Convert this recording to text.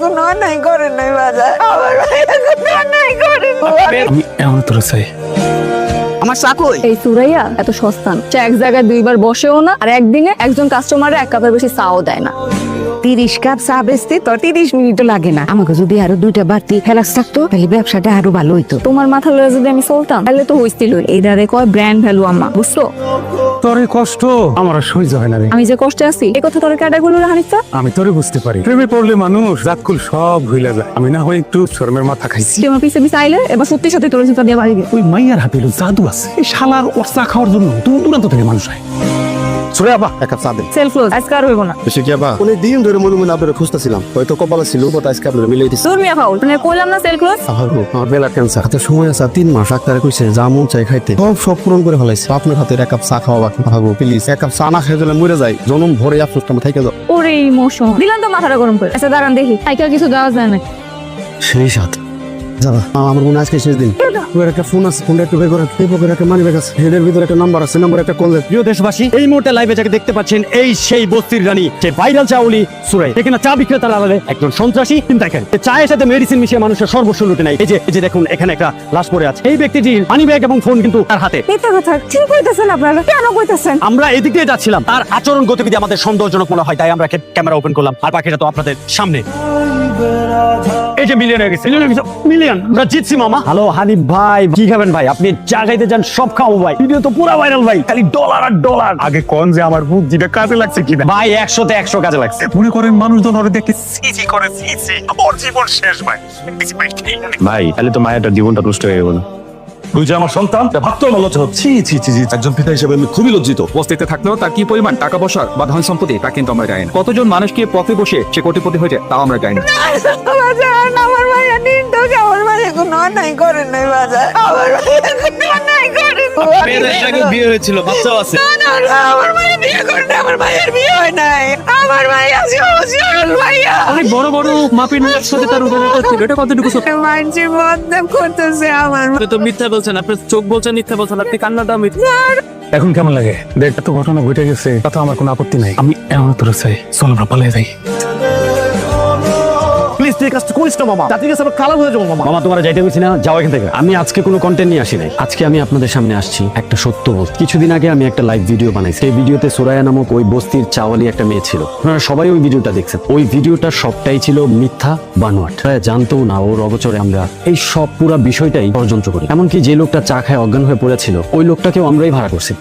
কোনো অন্যায় করে নাই বাজার, আমার ভাইয়া কোনো অন্যায় করে নাই। আমি এমন তোর চাই আমার চাকই এই সুরাইয়া এত সস্তা না। সে এক জায়গায় দুইবার বসেও না, আর একদিনে একজন কাস্টমারে এক কাপের বেশি চাও দেয় না। 30 কাপ চা বেচতে তো 30 মিনিটও লাগে না। আমাকে যদি আরো 2টা বাড়তি ফেলাস থাকতো তাহলে ব্যবসাটা আরো ভালো হইতো। তোমার মাথা লয়ে যদি আমি চলতাম তাহলে তো হইছিল। এইটারে কয় ব্র্যান্ড ভ্যালু আম্মা, বুঝছো? তোর এই কষ্ট আমার আর সহ্য হয় না রে। আমি যে কষ্টে আছি এই কথা তোর কেডা বললো রে হানিফা? আমি তোরে বুঝতে পারি, প্রেমে পড়লে মানুষ জাতকুল সব ভুলে যায়। আমি না হয় একটু শরমের মাথা খাইছি। তুই আমার পিছে পিছে আইলে এবার সত্যি সত্যি তোর জুতা দিয়ে বাড়ি গে। ওই মাইয়ার হাতে হলো জাদু আছে, এই শালার ওরসা খাওয়ার জন্য দূর দূরান্ত থেকে মানুষ হয়। সুরে আবা এক কাপ চা দেন। সেলফ ক্লোজ আজকে আর হইব না। বেশি কি আবা অনেক দিন ধরে মনে মনে আপনারা খুঁজতেছিলাম, হয়তো কপালে ছিল কথা আজকে আপনারা মিলিয়ে দিচ্ছে। তোর মিয়া ফাউল মানে কইলাম না সেলফ ক্লোজ। আমার বেলার ক্যান্সার হাতে সময় আছে 3 মাস, ডাক্তারে কইছে যা মন চাই খাইতে সব পূরণ করে ফেলাইছে। আপনার হাতে এক কাপ চা খাওয়া বাকি। ভাবো প্লিজ এক কাপ চা না খেয়ে দিলে মরে যাই, জনম ভরে আফসোসটা আমার থাইকে যাও। ওরে ইমোশন দিলাম তো মাথাটা গরম করে। আচ্ছা দাঁড়ান দেখি আইকা কিছু দেওয়া যায় না। সেই সাথ যাবা আমার মনে আজকে শেষ দিন। ওর একটা ফোন আছে, ফোনটা একটু বের করেন। এই পকেটে একটা মানি ব্যাগ আছে, হেডের ভিতরে একটা নাম্বার আছে, নাম্বার একটা কল দেন। প্রিয় দেশবাসী, এই মুহূর্তে লাইভে যাকে দেখতে পাচ্ছেন এই সেই বস্তির রানী, সেই ভাইরাল চাউলি সুরাই। এখানে চা বিক্রেতার আড়ালে একজন সন্ত্রাসী চিন্তাকারী চায়ের সাথে মেডিসিন মিশিয়ে মানুষের সর্বস্ব লুটে নেয়। এই যে দেখুন এখানে একটা লাশ পড়ে আছে। এই ব্যক্তিটির মানি ব্যাগ এবং ফোন কিন্তু তার হাতে। মিথ্যা কথা ঠিক কইতেছেন আপনারা, কেন কইতেছেন? আমরা এদিক দিয়ে যাচ্ছিলাম, তার আচরণ গতিবিধি আমাদের সন্দেহজনক মনে হয়, তাই আমরা ক্যামেরা ওপেন করলাম। আর বাকিটা তো আপনাদের সামনে। এই যে মিলিয়ন হয়ে গেছে, মিলিয়ন আমরা জিতছি মামা। হ্যালো হানিফ ভাই, কি খাবেন ভাই? আপনি চা খাইতে যান, সব খাবো ভাই। ভিডিও তো পুরো ভাইরাল ভাই, খালি ডলার আর ডলার। আগে কোন যে আমার বুক যেটা কাজে লাগছে কিনা। ভাই 100তে 100 কাজে লাগছে। মনে করেন মানুষজন ওরে দেখে সিজি করে সিজি, ওর জীবন শেষ ভাই। ভাই তাহলে তো মায়ের জীবনটা নষ্ট হয়ে গেল। তুই যে আমার সন্তান ভাবতেও আমার লজ্জা হচ্ছে। ছি ছি ছি, একজন পিতা হিসেবে আমি খুবই লজ্জিত। বস্তিতে থাকলেও তার কি পরিমাণ টাকা পয়সা বা ধন সম্পত্তি তা কিন্তু আমরা জানি না। কতজন মানুষকে পথে বসে সে কোটিপতি হয়েছে তাও আমরা জানি না। বাজার আমার ভাইয়া নির্দোষ, আমার ভাইয়া কোনো অন্যায় করে নাই বাজার, আমার ভাইয়া কোনো অন্যায় করে নাই। বিয়ে হয়েছিল, বাচ্চাও আছে। না, আমার ভাইয়া বিয়ে করে নাই, আমার ভাইয়ের বিয়ে হয় নাই। আমার ভাইয়া সরল ভাইয়া। অনেক বড় বড় মাপির সাথে তার উদাহরণ ছিল, এটা কতটুকু সত্য? মানছি বদনাম করতেছে আমার। আপনি তো মিথ্যা বলছেন, আপনার চোখ বলছেন মিথ্যা বলছেন, আপনি কান্নাটা মিথ্যা। এখন কেমন লাগে? দেড়টা তো ঘটনা ঘটে গেছে, তাতে আমার কোনো আপত্তি নাই। আমি এমন তোর চাই, চল আমরা পালিয়ে যাই। প্লিজ ঠিক আছে, করিস না মামা, জাতির কাছে আমরা খারাপ হয়ে যাবো মামা। মামা তোমরা যাইতে বলছি না, যাও এখান থেকে। আমি আজকে কোনো কন্টেন্ট নিয়ে আসি নাই। আজকে আমি আপনাদের সামনে আসছি একটা সত্য বলতে। কিছুদিন আগে আমি একটা লাইভ ভিডিও বানাইছি। এই ভিডিওতে সোরায়া নামক ওই বস্তির চাওয়ালি একটা মেয়ে ছিল। আপনারা সবাই ওই ভিডিওটা দেখছেন। ওই ভিডিওটার সবটাই ছিল মিথ্যা বানোয়াট। জানতো না ওর অগোচরে আমরা এই সব পুরা বিষয়টাই ষড়যন্ত্র করি। এমনকি যে লোকটা চা খায় অজ্ঞান হয়ে পড়েছিল ওই লোকটাকেও আমরাই ভাড়া করছি।